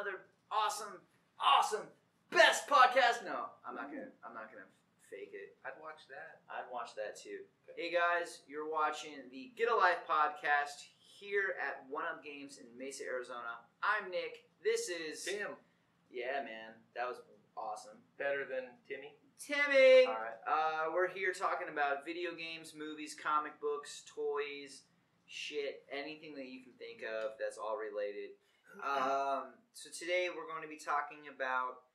another awesome, best podcast. No, I'm not gonna fake it. I'd watch that. I'd watch that too. Okay. Hey guys, you're watching the Get a Life podcast here at One Up Games in Mesa, Arizona. I'm Nick. This is Tim. Yeah, man, that was awesome. Better than Timmy. Timmy. All right. We're here talking about video games, movies, comic books, toys, shit, anything that you can think of that's all related. So today we're going to be talking about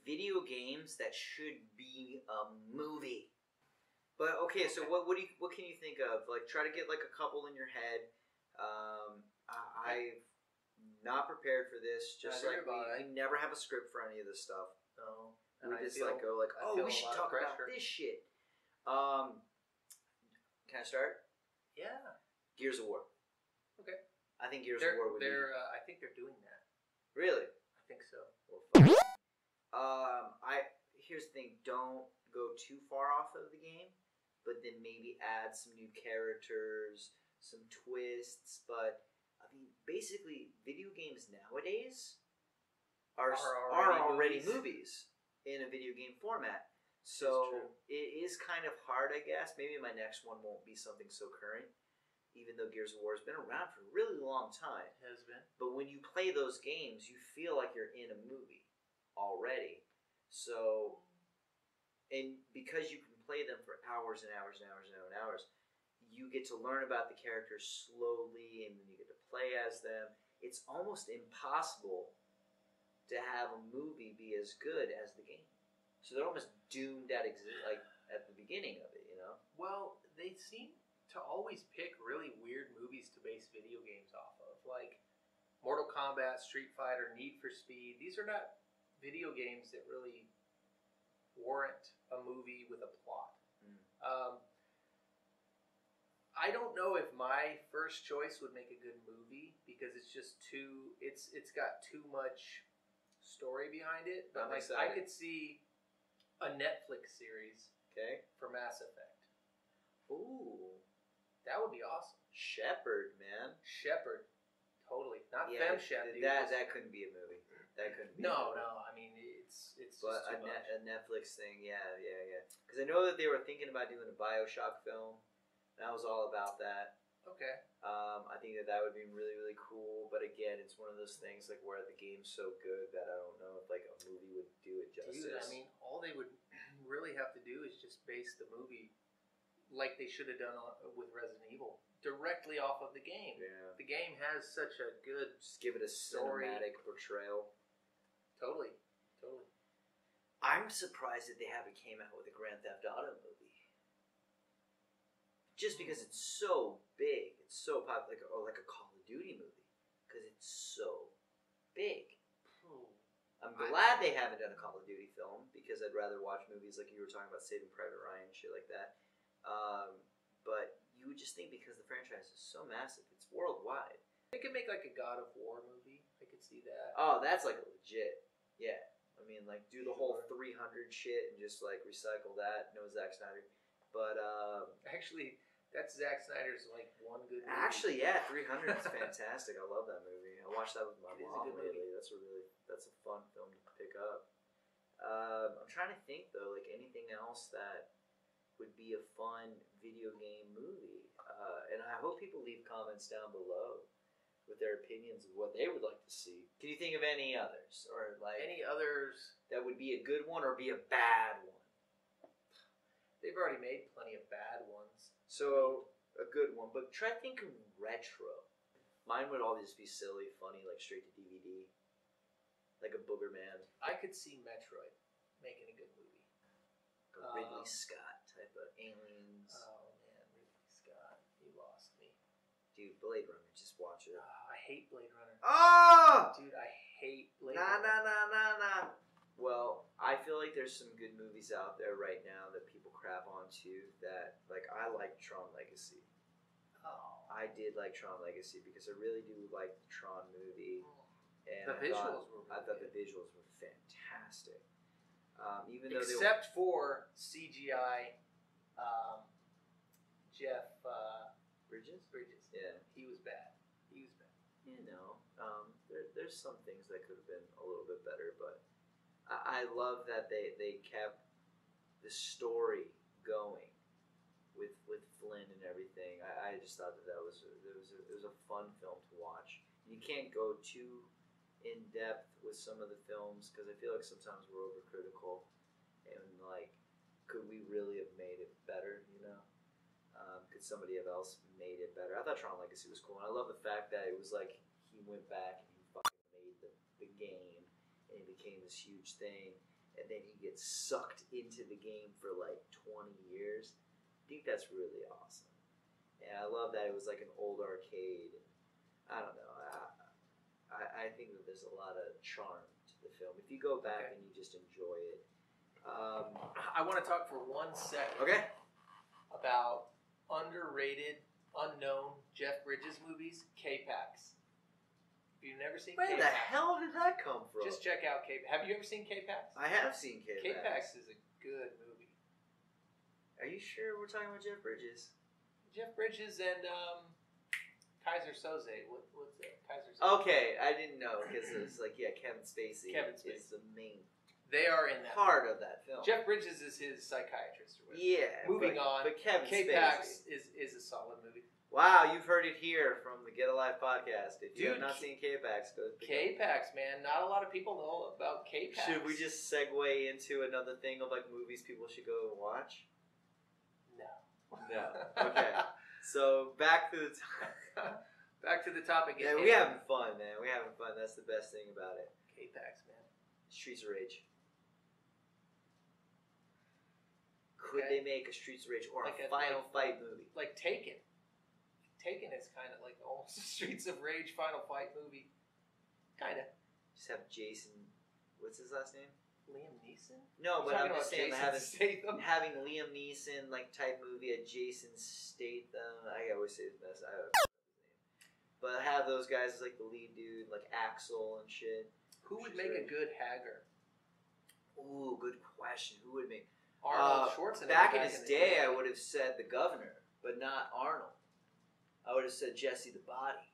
video games that should be a movie. But okay, so what can you think of? Like, try to get like a couple in your head. I've not prepared for this. Just like we never have a script for any of this stuff. No. We just go like, oh, we should talk about this shit. Can I start? Yeah. Gears of War. Okay. I think Gears of War would be. I think they're doing that. Really? I think so. Well, here's the thing. Don't go too far off of the game, but then maybe add some new characters, some twists. But I mean, basically, video games nowadays are already movies in a video game format. So it is kind of hard, I guess. Maybe my next one won't be something so current, even though Gears of War has been around for a really long time. It has been. But when you play those games, you feel like you're in a movie already. So, and because you can play them for hours and hours and hours and hours and hours, you get to learn about the characters slowly, and then you get to play as them. It's almost impossible to have a movie be as good as the game. So they're almost doomed at the beginning of it, you know? Well, they seem to always pick really weird movies to base video games off of. Like Mortal Kombat, Street Fighter, Need for Speed. These are not video games that really warrant a movie with a plot. I don't know if my first choice would make a good movie because it's just too... It's got too much story behind it. But like, I could see a Netflix series for Mass Effect. Ooh. That would be awesome. Shepard, man. Shepard. Totally. Not Fem Shep. That couldn't be a movie. That couldn't be No. I mean, it's but just too much. A Netflix thing, yeah. Because I know that they were thinking about doing a BioShock film. And I was all about that. Okay. I think that would be really, really cool. But again, it's one of those things like where the game's so good that I don't know if like a movie would do it justice. Dude, I mean, all they would really have to do is just base the movie like they should have done with Resident Evil, directly off of the game. Yeah. The game has such a good just give it a story. Cinematic portrayal. Totally. I'm surprised that they haven't came out with a Grand Theft Auto movie. Just because it's so big, it's so popular, like a Call of Duty movie, because it's so big. I'm glad they haven't done a Call of Duty film, because I'd rather watch movies like you were talking about, Saving Private Ryan, shit like that. But you would just think because the franchise is so massive, it's worldwide. They could make like a God of War movie. I could see that. Oh, that's like legit. Yeah. I mean, like, do the whole 300 shit and just, like, recycle that. No Zack Snyder. But, actually, that's Zack Snyder's, like, one good movie. Actually, yeah, 300 is fantastic. I love that movie. I watched that with my mom lately. That's a fun film to pick up. I'm trying to think, though, like, anything else that would be a fun video game movie. And I hope people leave comments down below with their opinions of what they would like to see. Can you think of any others? Or like any others that would be a good one or be a bad one? They've already made plenty of bad ones. So, a good one. But try thinking retro. Mine would always be silly, funny, like straight to DVD. Like a Booger Man. I could see Metroid making a good movie. Like a Ridley Scott type of aliens. Oh man, Ridley Scott. You lost me. Dude, Blade Runner, just watch it. I hate Blade Runner. Oh! Dude, I hate Blade Runner. Nah. Well, I feel like there's some good movies out there right now that people crap on too. That, like, I like Tron Legacy. Oh. I did like Tron Legacy because I really do like the Tron movie. And the visuals were I thought the visuals were fantastic. Even though except for CGI Jeff... Bridges? Bridges. Yeah. He was bad. You know. There's some things that could have been a little bit better, but I love that they kept the story going with Flynn and everything. I just thought that it was a fun film to watch. You can't go too in depth with some of the films because I feel like sometimes we're overcritical and like, could we really have made it better? Could somebody else made it better? I thought Tron Legacy was cool, and I love the fact that it was like he went back and he fucking made the game, and it became this huge thing, and then he gets sucked into the game for like 20 years. I think that's really awesome, and I love that it was like an old arcade. And I don't know. I think that there's a lot of charm to the film if you go back and you just enjoy it. I want to talk for 1 second. Okay. About underrated, unknown Jeff Bridges movies, K-Pax. If you've never seen Where K-Pax, the hell did that come from? just check out K-Pax. Have you ever seen K-Pax? I have seen K-Pax. K-Pax is a good movie. Are you sure we're talking about Jeff Bridges? Jeff Bridges and Kaiser Soze. What's that? Kaiser Soze. Okay, I didn't know because it was like, Kevin Spacey. Kevin Spacey is the main They are in that part of that film. Jeff Bridges is his psychiatrist or whatever. Yeah. Moving on. But Kevin K-Pax Spacey is a solid movie. Wow, you've heard it here from the Get Alive podcast. If you Dude, have not seen K-Pax, go K-Pax, man. Not a lot of people know about K-Pax. Should we just segue into another thing of like movies people should go and watch? No. No. Okay. So back to the back to the topic. Yeah, we having fun, man. We having fun. That's the best thing about it. K-Pax, man. Streets of Rage. Could they make a Streets of Rage or Like a a- Final like- Fight movie? Like Taken. Taken is kind of like almost a Streets of Rage Final Fight movie. Kind of. Just have Jason. What's his last name? Liam Neeson? No, but I'm just saying Jason Statham. having Liam Neeson like type movie, a Jason Statham. I always say his best. I don't know his name. But have those guys as like the lead dude, like Axel and shit. Who would make a good Hagar? Ooh, good question. Who would make? Arnold Schwarzenegger. Back in his day, I would have said the Governor, but not Arnold. I would have said Jesse the Body.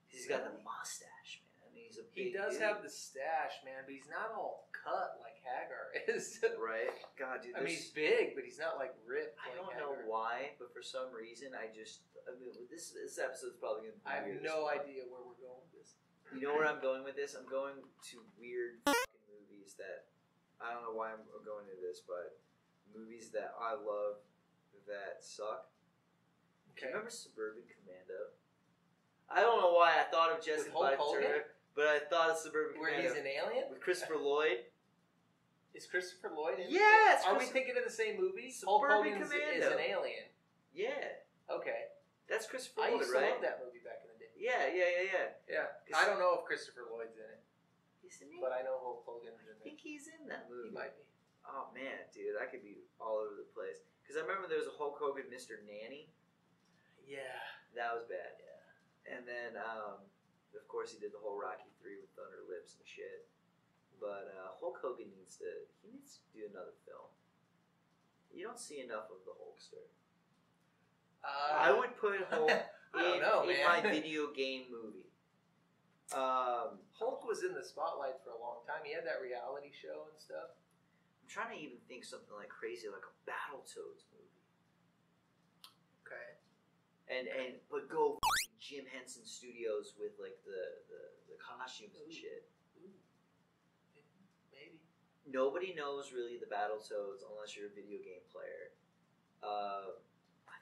He's got the mustache, man. I mean, he's a big He does dude. have the stash, man, but he's not all cut like Hagar is. Right? God, dude. I mean, he's big, but he's not like ripped. I like don't know Hagar. why, but for some reason, this episode's probably going to be I have weird no as fuck. idea where we're going with this. You know where I'm going with this? I'm going to weird fucking movies that I don't know why I'm going to this, but movies that I love that suck. Do you remember Suburban Commando? I don't know why I thought of Jesse With Hulk Body Hogan? Turner, but I thought of Suburban Where Commando he's an alien? with Christopher Lloyd. Is Christopher Lloyd in Yes, Are we Christopher- thinking of the same movie? Suburban Hulk Hogan is Commando. an alien. Yeah, Okay. that's Christopher I Lloyd, used to right? love that movie back in the day. Yeah. Yeah. I don't know if Christopher Lloyd's in it, Isn't he? but I know Hulk Hogan's in I it. think he's in that He movie. might be. Oh man, dude, I could be all over the place. Because I remember there was a Hulk Hogan Mr. Nanny. Yeah. That was bad, yeah. And then, of course, he did the whole Rocky 3 with Thunder Lips and shit. But Hulk Hogan needs to do another film. You don't see enough of the Hulkster. I would put Hulk I don't know, in man. my video game movie. Hulk was in the spotlight for a long time. He had that reality show and stuff. I'm trying to even think something like crazy, like a Battletoads movie. Okay. But go Jim Henson Studios with like the costumes and shit. Ooh. Maybe. Nobody knows really the Battletoads unless you're a video game player. I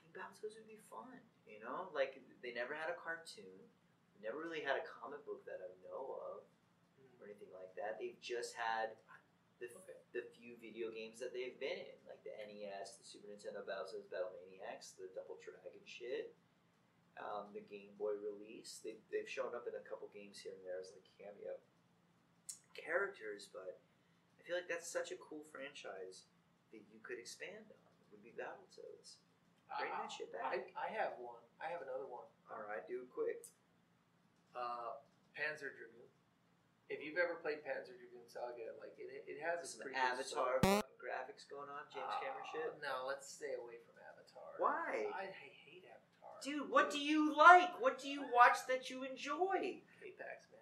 think Battletoads would be fun. You know, like they never had a cartoon, never really had a comic book that I know of or anything like that. They've just had the few video games that they've been in, like the NES, the Super Nintendo Battletoads, Battlemaniacs, the Double Dragon shit. The Game Boy release. They've shown up in a couple games here and there as like cameo characters, but I feel like that's such a cool franchise that you could expand on. It would be Battletoads. Bring that shit back. I have one. I have another one. Alright, do it quick. Panzer Dragoon. If you've ever played Panzer Dragoon Saga, like it has a Some pretty good Avatar story. fucking graphics going on, James Cameron shit. No, let's stay away from Avatar. Why? I hate Avatar. Dude, what do you like? What do you watch that you enjoy? Apex,